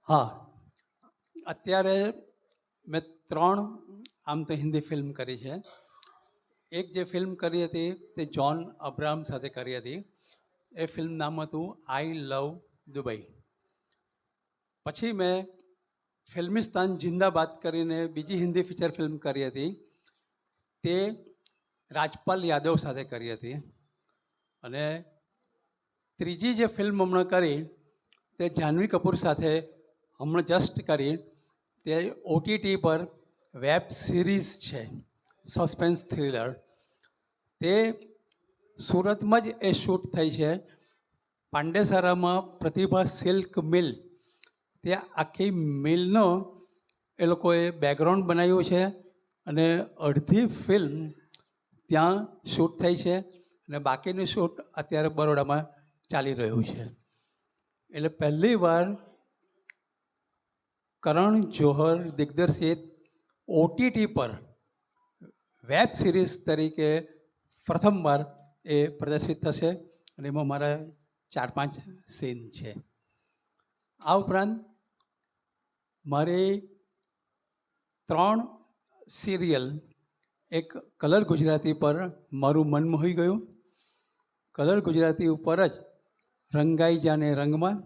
હા, અત્યારે મેં 3 આમ તો હિન્દી ફિલ્મ કરી છે. એક જે ફિલ્મ કરી હતી તે જ્હોન અબ્રાહમ સાથે કરી હતી. એ ફિલ્મ નામ હતું આઈ લવ દુબઈ. પછી મેં ફિલ્મિસ્તાન જિંદાબાદ કરીને બીજી હિન્દી ફીચર ફિલ્મ કરી હતી. તે રાજપાલ યાદવ સાથે કરી હતી. અને ત્રીજી જે ફિલ્મ હમણાં કરી તે જાહ્નવી કપૂર સાથે હમણાં જસ્ટ કરી. તે ઓટીટી પર વેબ સિરીઝ છે, સસ્પેન્સ થ્રિલર. તે સુરતમાં જ એ શૂટ થઈ છે. પાંડેસરામાં પ્રતિભા સિલ્ક મિલ, તે આખી મિલનો એ લોકોએ બેકગ્રાઉન્ડ બનાવ્યું છે અને અડધી ફિલ્મ ત્યાં શૂટ થઈ છે અને બાકીનું શૂટ અત્યારે બરોડામાં ચાલી રહ્યું છે. એટલે પહેલી વાર કરણ જોહર દિગ્દર્શિત ઓટીટી પર વેબ સિરીઝ તરીકે પ્રથમવાર એ પ્રદર્શિત થશે અને એમાં મારા 4-5 સીન છે. આ ઉપરાંત મારી 3 સિરિયલ, એક કલર ગુજરાતી પર મારું મન મોહી ગયું, કલર ગુજરાતી ઉપર જ રંગાઈ જાને રંગમાં,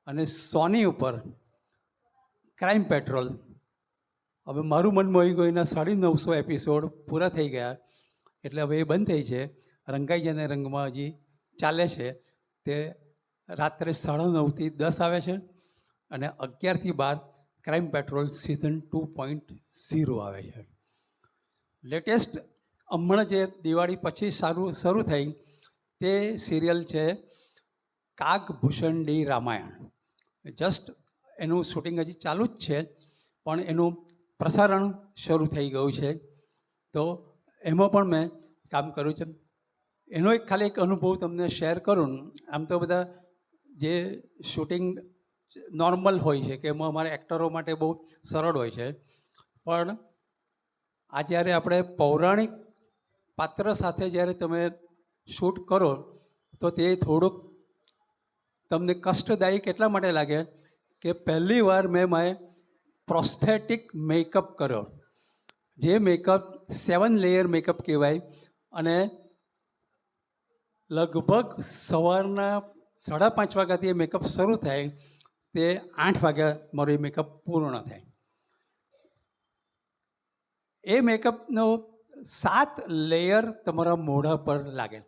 અને સોની ઉપર ક્રાઇમ પેટ્રોલ. હવે મારું મન મોહી ગયુંના 950 એપિસોડ પૂરા થઈ ગયા એટલે હવે એ બંધ થઈ છે. રંગાઈ જાને રંગમાં હજી ચાલે છે. તે રાત્રે 9:30 થી 10 આવે છે અને 11 થી 12 ક્રાઇમ પેટ્રોલ સિઝન 2.0 આવે છે. લેટેસ્ટ હમણાં જે દિવાળી પછી શરૂ થઈ તે સિરિયલ છે કાગભૂષણ ડી રામાયણ. જસ્ટ એનું શૂટિંગ હજી ચાલુ જ છે પણ એનું પ્રસારણ શરૂ થઈ ગયું છે. તો એમાં પણ મેં કામ કર્યું છે. એનો ખાલી એક અનુભવ તમને શેર કરું. આમ તો બધા જે શૂટિંગ નોર્મલ હોય છે કે એમાં અમારા એક્ટરો માટે બહુ સરળ હોય છે, પણ આ જ્યારે આપણે પૌરાણિક પાત્ર સાથે જ્યારે તમે શૂટ કરો તો તે થોડુંક તમને કષ્ટદાયક એટલા માટે લાગે કે પહેલી વાર મેં પ્રોસ્થેટિક મેકઅપ કર્યો. જે મેકઅપ 7 લેયર મેકઅપ કહેવાય અને લગભગ સવારના 5:30 વાગ્યાથી એ મેકઅપ શરૂ થાય તે 8 વાગ્યા મારો એ મેકઅપ પૂર્ણ થાય. એ મેકઅપનો 7 લેયર તમારા મોઢા પર લાગે.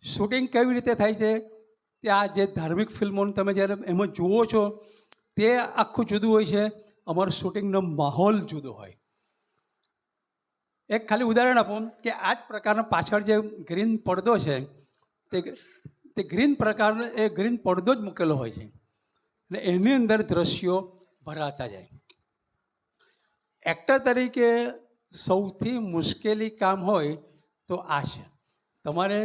શૂટિંગ કેવી રીતે થાય છે તે આ જે ધાર્મિક ફિલ્મોનું તમે જ્યારે એમાં જુઓ છો તે આખું જુદું હોય છે. અમારું શૂટિંગનો માહોલ જુદો હોય. એક ખાલી ઉદાહરણ આપો કે આ જ પ્રકારનો પાછળ જે ગ્રીન પડદો છે તે ગ્રીન પ્રકારનો એ ગ્રીન પડદો જ મૂકેલો હોય છે અને એની અંદર દ્રશ્યો ભરાતા જાય. એક્ટર તરીકે સૌથી મુશ્કેલી કામ હોય તો આ છે. તમારે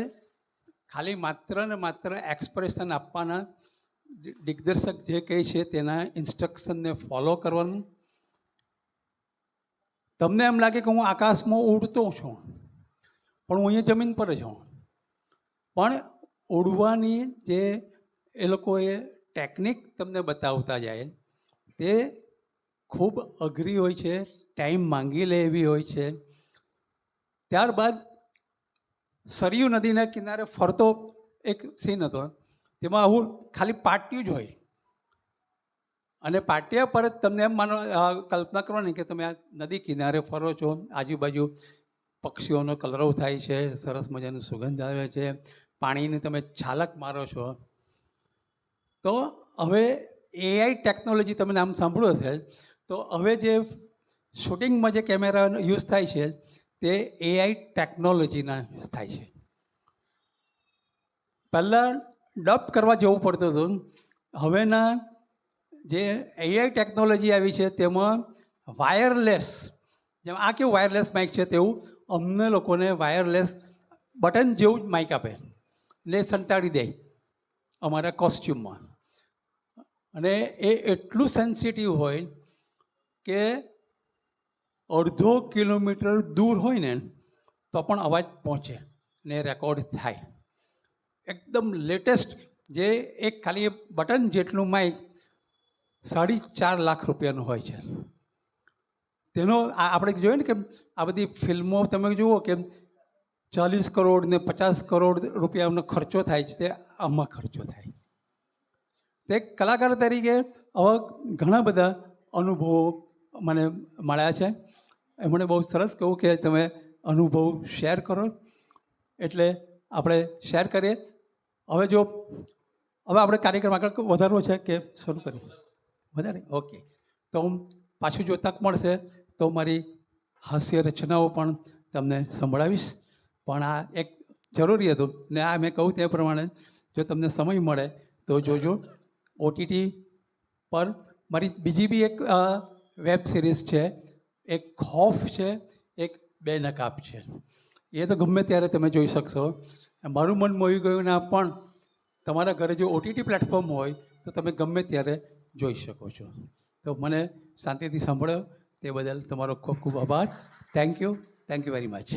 ખાલી માત્ર ને માત્ર એક્સપ્રેશન આપવાના, દિગ્દર્શક જે કહે છે તેના ઇન્સ્ટ્રક્શનને ફોલો કરવાનું. તમને એમ લાગે કે હું આકાશમાં ઉડતો છું પણ હું અહીંયા જમીન પર જ છું. પણ ઉડવાની જે એ લોકોએ ટેકનિક તમને બતાવતા જાય તે ખૂબ અઘરી હોય છે, ટાઈમ માંગી લે એવી હોય છે. ત્યારબાદ સરયુ નદીના કિનારે ફરતો એક સીન હતો. તેમાં આવું ખાલી પાટિયું જ હોય અને પાટિયા પર જ તમને એમ માનો કલ્પના કરવાની કે તમે આ નદી કિનારે ફરો છો, આજુબાજુ પક્ષીઓનો કલરવ થાય છે, સરસ મજાનું સુગંધ આવે છે, પાણીની તમે છાલક મારો છો. તો હવે એઆઈ ટેકનોલોજી તમે નામ સાંભળ્યું હશે. તો હવે જે શૂટિંગમાં જે કેમેરા યુઝ થાય છે તે એઆઈ ટેકનોલોજીના થાય છે. પહેલાં ડબ કરવા જવું પડતું હતું. હવેના જે એઆઈ ટેકનોલોજી આવી છે તેમાં વાયરલેસ, જેમ આ કેવું વાયરલેસ માઇક છે તેવું અમને લોકોને વાયરલેસ બટન જેવું જ માઇક આપે ને સંતાડી દે અમારા કોસ્ચ્યુમમાં. અને એ એટલું સેન્સિટિવ હોય કે 1/2 કિલોમીટર દૂર હોય ને તો પણ અવાજ પહોંચે ને રેકોર્ડ થાય. એકદમ લેટેસ્ટ જે એક ખાલી બટન જેટલું માઇક 4.5 લાખ રૂપિયાનું હોય છે. તેનો આપણે જોઈએ ને કે આ બધી ફિલ્મો તમે જુઓ કે 40 કરોડ ને 50 કરોડ રૂપિયાનો ખર્ચો થાય છે, તે આમાં ખર્ચો થાય. તે એક કલાકાર તરીકે આવા ઘણા બધા અનુભવો મને મળ્યા છે. એમણે બહુ સરસ કહ્યું કે તમે અનુભવ શેર કરો, એટલે આપણે શેર કરીએ. હવે આપણે કાર્યક્રમ આગળ વધારવો છે કે શરૂ કરીએ? વધારે ઓકે. તો હું પાછું જો તક મળશે તો મારી હાસ્ય રચનાઓ પણ તમને સંભળાવીશ. પણ આ એક જરૂરી હતું ને આ મેં કહું તે પ્રમાણે જો તમને સમય મળે તો જોજો. ઓટીટી પર મારી બીજી બી એક વેબ સિરીઝ છે, એક ખૌફ છે, એક બેનકાબ છે. એ તો ગમે ત્યારે તમે જોઈ શકશો. મારું મન મોહી ગયું ના પણ તમારા ઘરે જો ઓટીટી પ્લેટફોર્મ હોય તો તમે ગમે ત્યારે જોઈ શકો છો. તો મને શાંતિથી સાંભળ્યો તે બદલ તમારો ખૂબ ખૂબ આભાર. Thank you very much.